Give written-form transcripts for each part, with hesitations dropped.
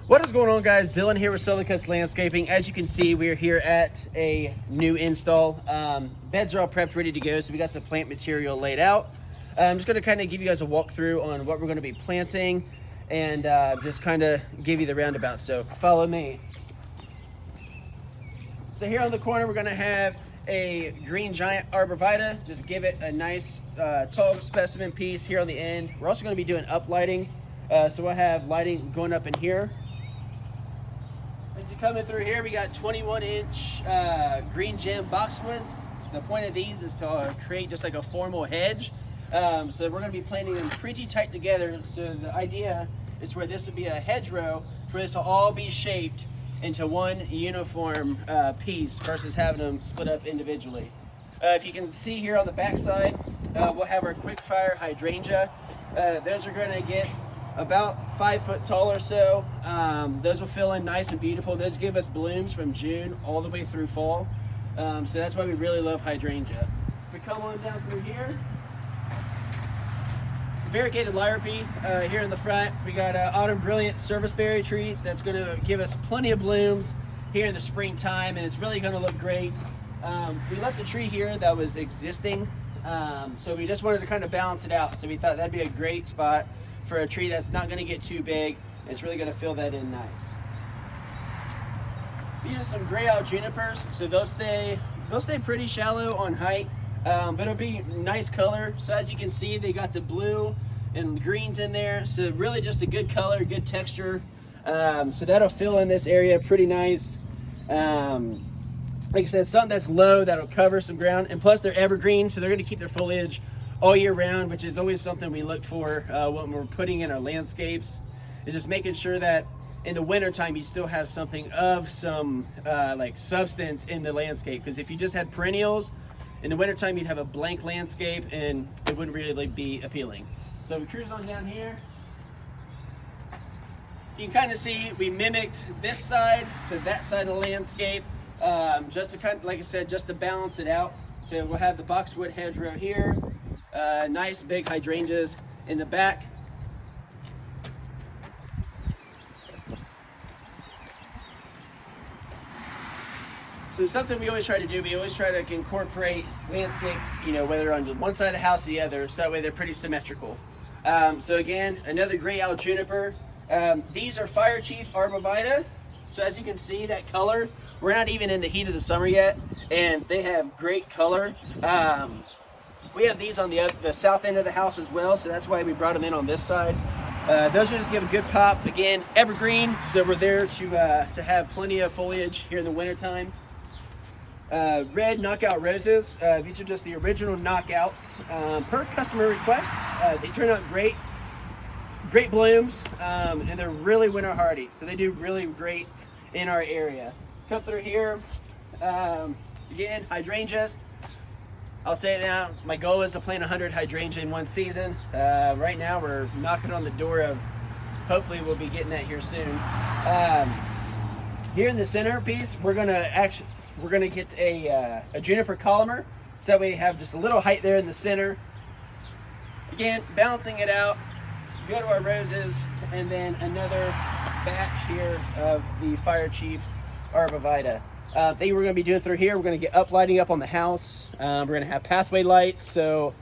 What is going on, guys? Dylan here with SOLOW Landscaping. As you can see, we're here at a new install. Beds are all prepped, ready to go, so we got the plant material laid out. I'm just going to kind of give you guys a walkthrough on what we're going to be planting and just kind of give you the roundabout. So follow me. So here on the corner, we're going to have a green giant arborvitae. Just give it a nice tall specimen piece here on the end. We're also going to be doing up lighting. So we'll have lighting going up in here. As you come in through here, we got 21-inch green Gem Boxwoods. The point of these is to create just like a formal hedge. So we're going to be planting them pretty tight together. So the idea is where this would be a hedgerow, for this will all be shaped into one uniform piece versus having them split up individually. If you can see here on the back side, we'll have our quick fire hydrangea. Those are going to get about 5 foot tall or so. Those will fill in nice and beautiful. Those give us blooms from June all the way through fall. So that's why we really love hydrangea. If we come on down through here, variegated liripy here in the front. We got an autumn brilliant serviceberry tree that's going to give us plenty of blooms here in the springtime, and it's really going to look great. We left the tree here that was existing, so we just wanted to kind of balance it out. So we thought that'd be a great spot for a tree that's not going to get too big. It's really going to fill that in nice. These are some gray Out Junipers, so they'll stay pretty shallow on height, but it'll be nice color. So as you can see, they got the blue and the greens in there, so really just a good color, good texture. So that'll fill in this area pretty nice. Like I said, something that's low that'll cover some ground, and plus they're evergreen, so they're going to keep their foliage all year round, which is always something we look for when we're putting in our landscapes, is just making sure that in the winter time you still have something of some like substance in the landscape. Because if you just had perennials in the winter time, you'd have a blank landscape and it wouldn't really be appealing. So we cruise on down here. You can kind of see we mimicked this side to that side of the landscape, just to kind of, like I said, just to balance it out. So we'll have the boxwood hedgerow here. Nice big hydrangeas in the back. So something we always try to do, we always try to incorporate landscape, you know, whether on one side of the house or the other, so that way they're pretty symmetrical. So again, another gray Out Juniper. These are Fire Chief arborvitae. So as you can see, that color, we're not even in the heat of the summer yet, and they have great color. We have these on the south end of the house as well, so that's why we brought them in on this side. Those are just give a good pop. Again, evergreen, so we're there to have plenty of foliage here in the wintertime. Red knockout roses. These are just the original knockouts per customer request. They turn out great blooms, and they're really winter hardy, so they do really great in our area. Come through here, again, hydrangeas. I'll say it now, my goal is to plant 100 hydrangea in one season. Right now we're knocking on the door of, hopefully we'll be getting that here soon. Here in the center piece, we're gonna get a juniper columnar, so that we have just a little height there in the center. Again, balancing it out, go to our roses, and then another batch here of the Fire Chief arborvitae. Thing we're going to be doing through here, we're going to get up lighting up on the house. We're going to have pathway lights. So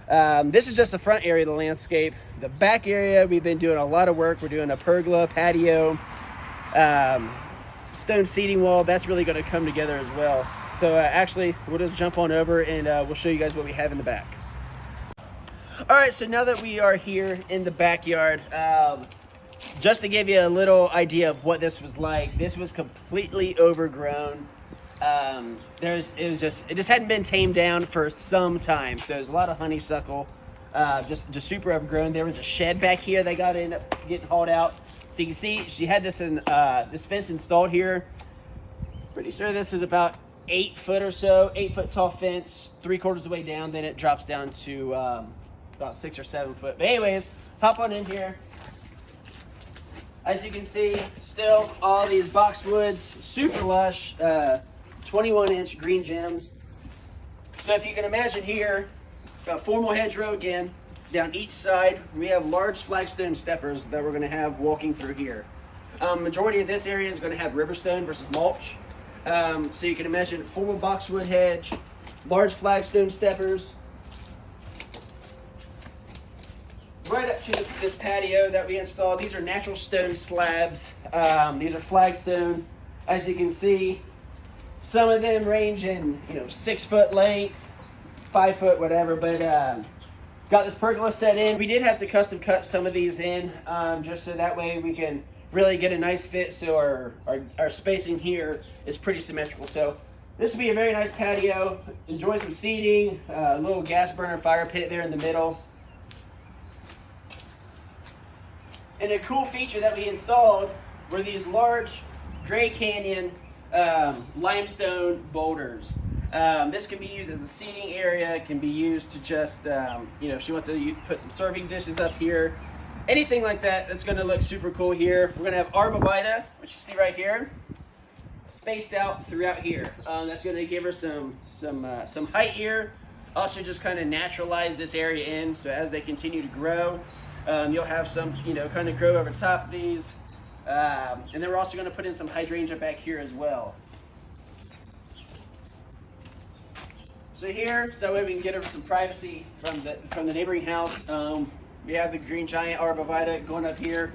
this is just the front area of the landscape. The back area, we've been doing a lot of work. We're doing a pergola, patio, stone seating wall. That's really going to come together as well. So actually, we'll just jump on over and we'll show you guys what we have in the back. All right, so now that we are here in the backyard, just to give you a little idea of what this was like, this was completely overgrown. It just hadn't been tamed down for some time, so there's a lot of honeysuckle, just super overgrown. There was a shed back here that got ended up getting hauled out. So you can see she had this this fence installed here. Pretty sure this is about 8 foot or so, 8 foot tall fence, 3/4 of the way down. Then it drops down to about 6 or 7 foot. But anyways, hop on in here. As you can see, still all these boxwoods, super lush, 21-inch green gems. So if you can imagine here, a formal hedgerow again, down each side. We have large flagstone steppers that we're going to have walking through here. Majority of this area is going to have riverstone versus mulch. So you can imagine full boxwood hedge, large flagstone steppers. Right up to this patio that we installed, these are natural stone slabs. These are flagstone. As you can see, some of them range in 6 foot length, 5 foot, whatever. But got this pergola set in. We did have to custom cut some of these in, just so that way we can really get a nice fit. So our spacing here is pretty symmetrical. So this would be a very nice patio. Enjoy some seating, a little gas burner fire pit there in the middle. And a cool feature that we installed were these large Gray Canyon limestone boulders. This can be used as a seating area. It can be used to just, if she wants to put some serving dishes up here, anything like that, that's going to look super cool here. We're going to have arborvitae, which you see right here, spaced out throughout here. That's going to give her some height here. Also just kind of naturalize this area in, so as they continue to grow, you'll have some, kind of grow over top of these. And then we're also going to put in some hydrangea back here as well. So here, so that way we can get over some privacy from the neighboring house. We have the green giant arborvitae going up here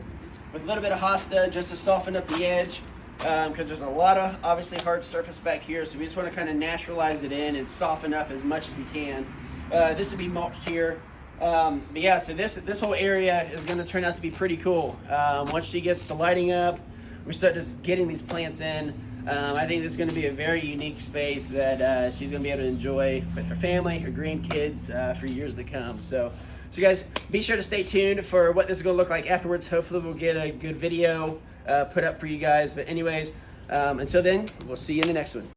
with a little bit of hosta just to soften up the edge, because there's a lot of obviously hard surface back here. So we just want to kind of naturalize it in and soften up as much as we can. This would be mulched here. But yeah, so this whole area is going to turn out to be pretty cool. Once she gets the lighting up, we start just getting these plants in. I think this is going to be a very unique space that she's going to be able to enjoy with her family, her grandkids, for years to come. So guys, be sure to stay tuned for what this is going to look like afterwards. Hopefully we'll get a good video put up for you guys. But anyways, until then, we'll see you in the next one.